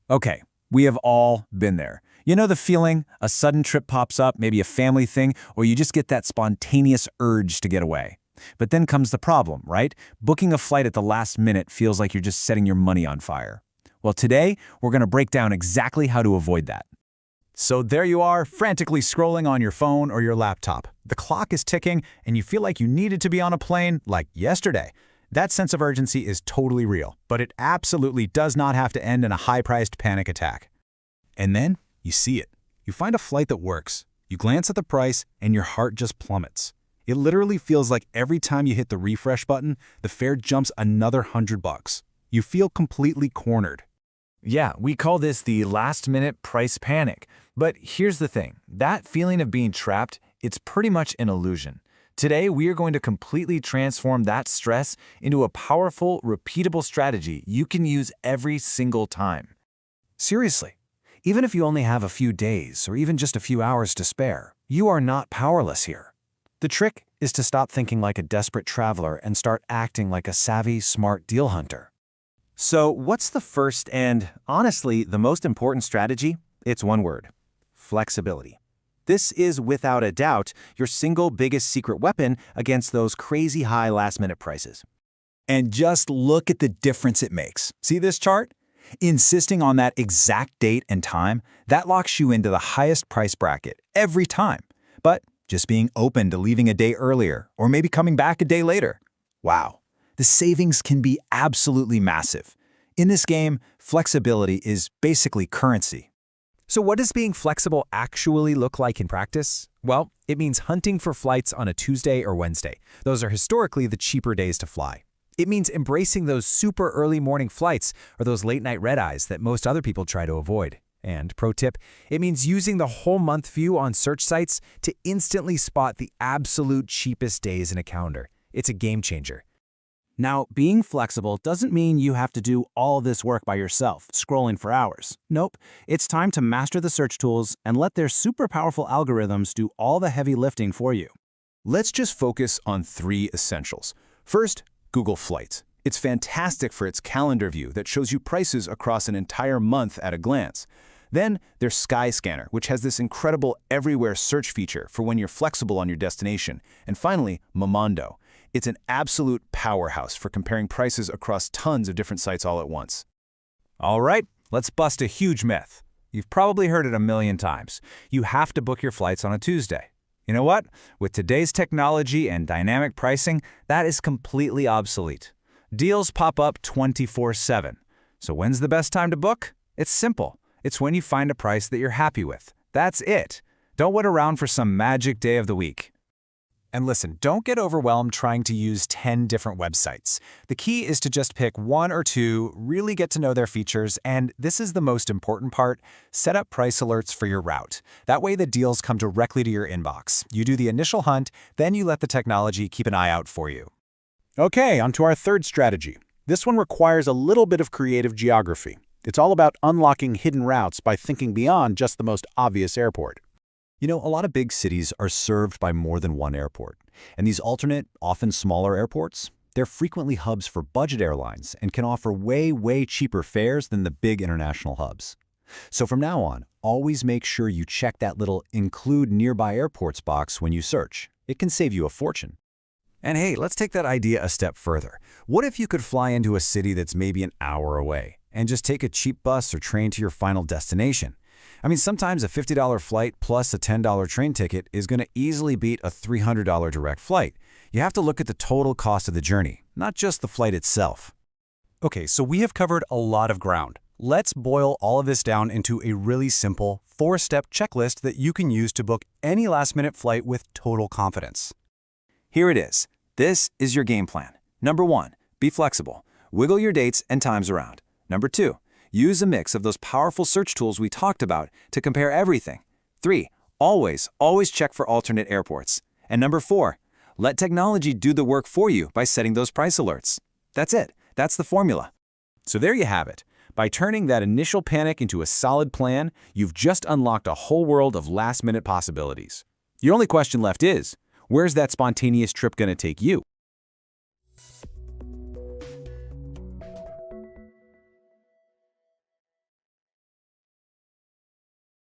Okay, we have all been there. You know the feeling, a sudden trip pops up, maybe a family thing, or you just get that spontaneous urge to get away. But then comes the problem, right? Booking a flight at the last minute feels like you're just setting your money on fire. Well, today, we're going to break down exactly how to avoid that. So there you are, frantically scrolling on your phone or your laptop. The clock is ticking, and you feel like you needed to be on a plane like yesterday. That sense of urgency is totally real, but it absolutely does not have to end in a high-priced panic attack. And then, you see it. You find a flight that works. You glance at the price, and your heart just plummets. It literally feels like every time you hit the refresh button, the fare jumps another $100. You feel completely cornered. Yeah, we call this the last-minute price panic. But here's the thing. That feeling of being trapped, it's pretty much an illusion. Today, we are going to completely transform that stress into a powerful, repeatable strategy you can use every single time. Seriously, even if you only have a few days or even just a few hours to spare, you are not powerless here. The trick is to stop thinking like a desperate traveler and start acting like a savvy, smart deal hunter. So what's the first and, honestly, the most important strategy? It's one word: flexibility. This is, without a doubt, your single biggest secret weapon against those crazy high last-minute prices. And just look at the difference it makes. See this chart? Insisting on that exact date and time, that locks you into the highest price bracket every time. But just being open to leaving a day earlier or maybe coming back a day later. Wow, the savings can be absolutely massive. In this game, flexibility is basically currency. So what does being flexible actually look like in practice? Well, it means hunting for flights on a Tuesday or Wednesday. Those are historically the cheaper days to fly. It means embracing those super early morning flights or those late-night red-eyes that most other people try to avoid. And pro tip, it means using the whole month view on search sites to instantly spot the absolute cheapest days in a calendar. It's a game changer. Now, being flexible doesn't mean you have to do all this work by yourself, scrolling for hours. Nope, it's time to master the search tools and let their super powerful algorithms do all the heavy lifting for you. Let's just focus on 3 essentials. First, Google Flights. It's fantastic for its calendar view that shows you prices across an entire month at a glance. Then there's Skyscanner, which has this incredible everywhere search feature for when you're flexible on your destination. And finally, Momondo. It's an absolute powerhouse for comparing prices across tons of different sites all at once. All right, let's bust a huge myth. You've probably heard it a million times. You have to book your flights on a Tuesday. You know what? With today's technology and dynamic pricing, that is completely obsolete. Deals pop up 24/7. So when's the best time to book? It's simple. It's when you find a price that you're happy with. That's it. Don't wait around for some magic day of the week. And listen, don't get overwhelmed trying to use 10 different websites. The key is to just pick 1 or 2, really get to know their features, and this is the most important part, set up price alerts for your route. That way the deals come directly to your inbox. You do the initial hunt, then you let the technology keep an eye out for you. Okay, on to our third strategy. This one requires a little bit of creative geography. It's all about unlocking hidden routes by thinking beyond just the most obvious airport. You know, a lot of big cities are served by more than one airport. And these alternate, often smaller airports, they're frequently hubs for budget airlines and can offer way cheaper fares than the big international hubs. So from now on, always make sure you check that little Include Nearby Airports box when you search. It can save you a fortune. And hey, let's take that idea a step further. What if you could fly into a city that's maybe an hour away and just take a cheap bus or train to your final destination? I mean, sometimes a $50 flight plus a $10 train ticket is going to easily beat a $300 direct flight. You have to look at the total cost of the journey, not just the flight itself. Okay, so we have covered a lot of ground. Let's boil all of this down into a really simple 4-step checklist that you can use to book any last-minute flight with total confidence. Here it is. This is your game plan. Number 1, be flexible. Wiggle your dates and times around. Number 2, use a mix of those powerful search tools we talked about to compare everything. 3, always check for alternate airports. And number 4, let technology do the work for you by setting those price alerts. That's it. That's the formula. So there you have it. By turning that initial panic into a solid plan, you've just unlocked a whole world of last-minute possibilities. Your only question left is, where's that spontaneous trip going to take you?